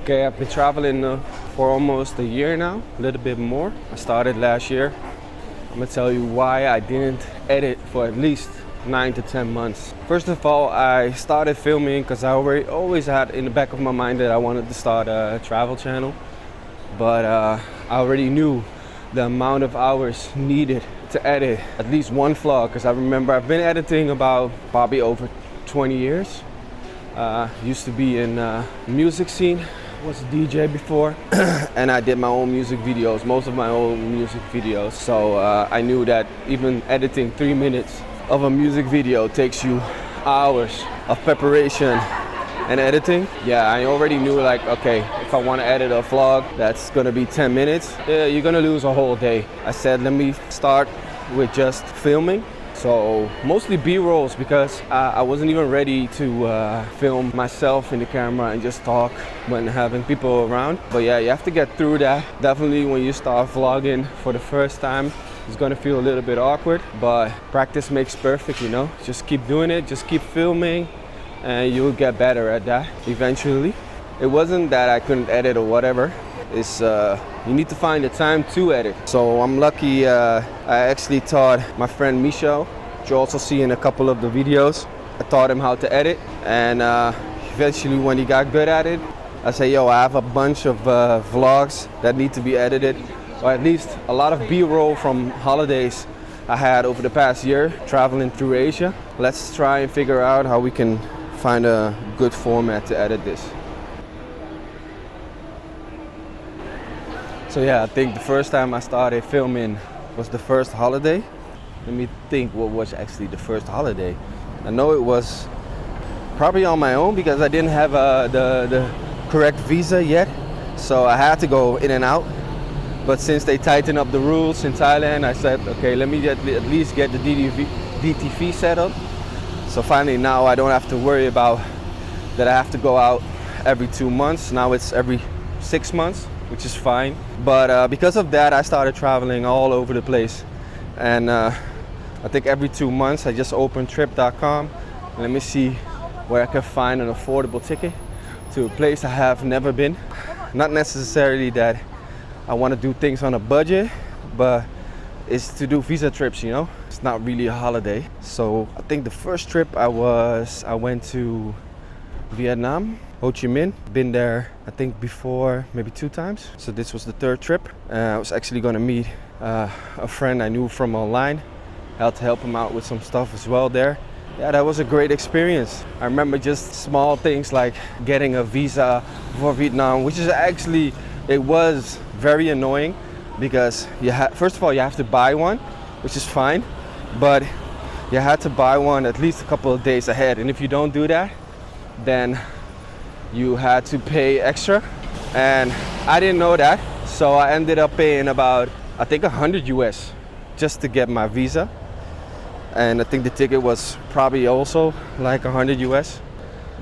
Okay, I've been traveling for almost a year now, a little bit more. I started last year. I'm gonna tell you why I didn't edit for at least 9 to 10 months. First of all, I started filming because I always had in the back of my mind that I wanted to start a travel channel. But I already knew the amount of hours needed to edit at least one vlog, because I remember I've been editing about probably over 20 years. Used to be in music scene, was a DJ before, and I did my own music videos, most of my own music videos. So I knew that even editing 3 minutes of a music video takes you hours of preparation and editing. Yeah, I already knew, like, okay, if I want to edit a vlog that's gonna be 10 minutes, you're gonna lose a whole day. I said, let me start with just filming. So mostly B-rolls, because I wasn't even ready to film myself in the camera and just talk when having people around. But yeah, you have to get through that. Definitely when you start vlogging for the first time, it's gonna feel a little bit awkward, but practice makes perfect, you know? Just keep doing it, just keep filming, and you'll get better at that eventually. It wasn't that I couldn't edit or whatever. It's you need to find the time to edit. So I'm lucky I actually taught my friend Michel, which you also see in a couple of the videos. I taught him how to edit, and eventually when he got good at it, I said, yo, I have a bunch of vlogs that need to be edited, or at least a lot of B-roll from holidays I had over the past year traveling through Asia. Let's try and figure out how we can find a good format to edit this. So yeah, I think the first time I started filming was the first holiday. Let me think, what was actually the first holiday? I know it was probably on my own, because I didn't have the correct visa yet. So I had to go in and out. But since they tightened up the rules in Thailand, I said, okay, let me at least get the DTV set up. So finally now I don't have to worry about that I have to go out every 2 months. Now it's every 6 months, which is fine. But because of that, I started traveling all over the place. And I think every 2 months I just opened trip.com. Let me see where I can find an affordable ticket to a place I have never been. Not necessarily that I want to do things on a budget, but it's to do visa trips, you know? It's not really a holiday. So I think the first trip I went to Vietnam, Ho Chi Minh. Been there, I think, before maybe 2 times. So this was the 3rd trip. I was actually gonna meet a friend I knew from online. I had to help him out with some stuff as well there. Yeah, that was a great experience. I remember just small things like getting a visa for Vietnam, which is actually, it was very annoying, because first of all, you have to buy one, which is fine, but you had to buy one at least a couple of days ahead. And if you don't do that, then you had to pay extra. And I didn't know that. So I ended up paying about, I think, 100 US just to get my visa. And I think the ticket was probably also like 100 US.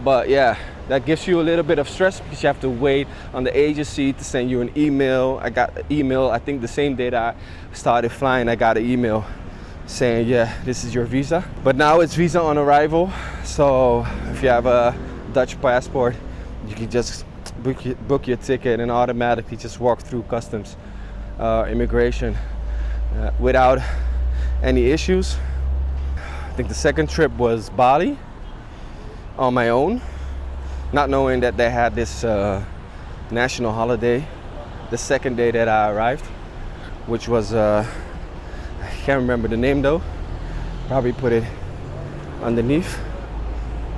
But yeah, that gives you a little bit of stress, because you have to wait on the agency to send you an email. I got an email, I think the same day that I started flying, I got an email saying, yeah, this is your visa. But now it's visa on arrival. So if you have a Dutch passport, you can just book your ticket and automatically just walk through customs, immigration, without any issues. I think the second trip was Bali on my own, not knowing that they had this national holiday the second day that I arrived, which was, I can't remember the name though, probably put it underneath,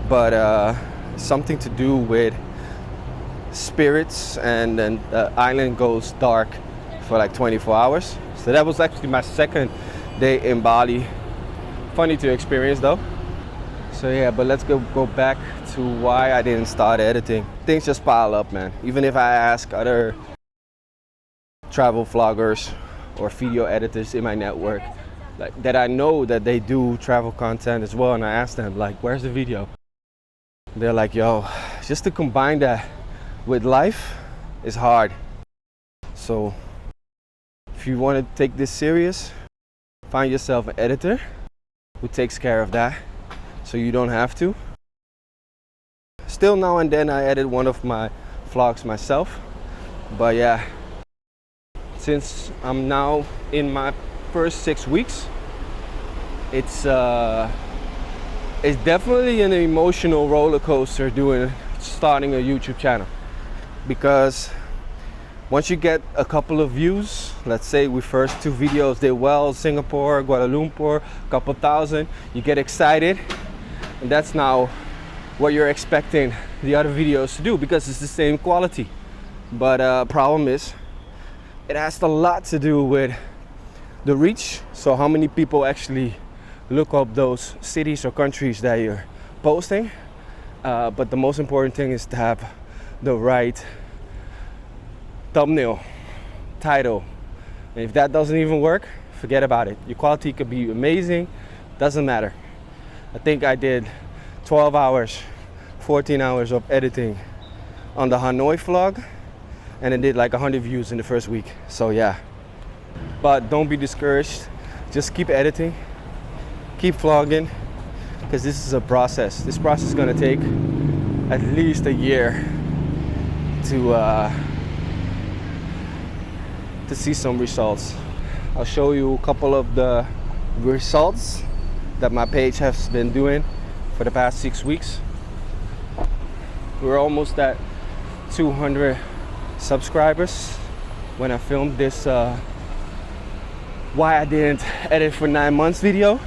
but something to do with spirits, and then the island goes dark for like 24 hours. So that was actually my second day in Bali. Funny to experience though. So yeah, but let's go back to why I didn't start editing. Things just pile up, man. Even if I ask other travel vloggers or video editors in my network, like, that I know that they do travel content as well, and I ask them, like, where's the video? They're like, yo, just to combine that with life is hard. So if you want to take this serious, find yourself an editor who takes care of that, so you don't have to. Still now and then I edit one of my vlogs myself. But yeah, since I'm now in my first 6 weeks, it's definitely an emotional roller coaster starting a YouTube channel, because once you get a couple of views, let's say we first 2 videos did well, Singapore, Kuala Lumpur, couple thousand, you get excited, and that's now what you're expecting the other videos to do, because it's the same quality. But problem is, it has a lot to do with the reach. So how many people actually look up those cities or countries that you're posting. But the most important thing is to have the right thumbnail, title. And if that doesn't even work, forget about it. Your quality could be amazing, doesn't matter. I think I did 12 hours, 14 hours of editing on the Hanoi vlog, and it did like 100 views in the first week. So yeah, but don't be discouraged. Just keep editing, keep vlogging, because this is a process. This process is gonna take at least a year to see some results. I'll show you a couple of the results that my page has been doing for the past 6 weeks. We're almost at 200 subscribers when I filmed this why I didn't edit for 9 months video.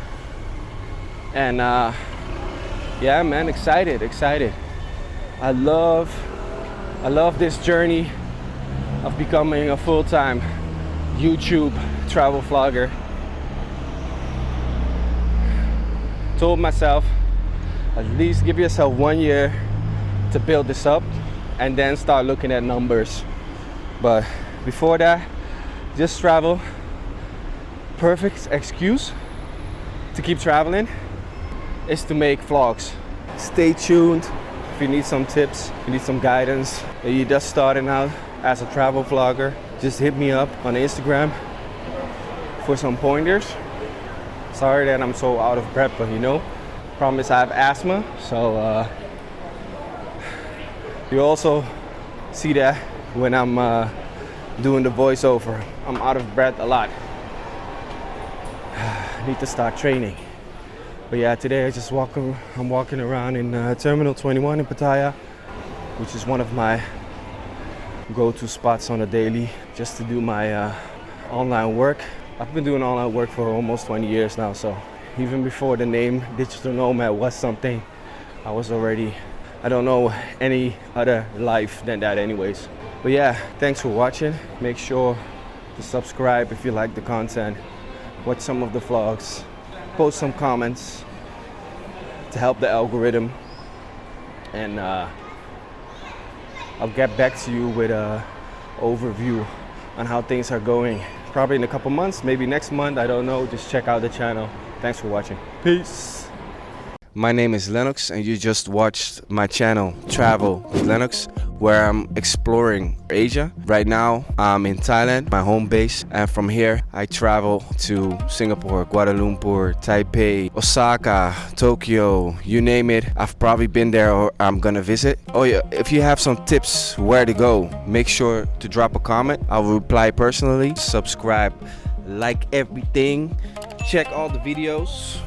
And yeah man, excited. I love this journey of becoming a full-time YouTube travel vlogger. Told myself, at least give yourself 1 year to build this up, and then start looking at numbers. But before that, just travel. Perfect excuse to keep traveling is to make vlogs. Stay tuned. If you need some tips, you need some guidance, and you're just starting out as a travel vlogger, just hit me up on Instagram for some pointers. Sorry that I'm so out of breath, but you know, promise I have asthma, so you also see that when I'm doing the voiceover. I'm out of breath a lot. I need to start training. But yeah, today I'm walking around in Terminal 21 in Pattaya, which is one of my go-to spots on a daily, just to do my online work. I've been doing online work for almost 20 years now, so even before the name digital nomad was something, I was already, I don't know any other life than that anyways. But yeah, thanks for watching. Make sure to subscribe if you like the content, watch some of the vlogs, post some comments to help the algorithm, and I'll get back to you with a overview on how things are going. Probably in a couple months, maybe next month, I don't know. Just check out the channel. Thanks for watching. Peace. My name is Lennox, and you just watched my channel Travel with Lennox, where I'm exploring Asia. Right now I'm in Thailand, my home base, and from here I travel to Singapore, Kuala Lumpur, Taipei, Osaka, Tokyo, you name it. I've probably been there or I'm gonna visit. Oh yeah, if you have some tips where to go, make sure to drop a comment. I'll reply personally. Subscribe, like everything, check all the videos.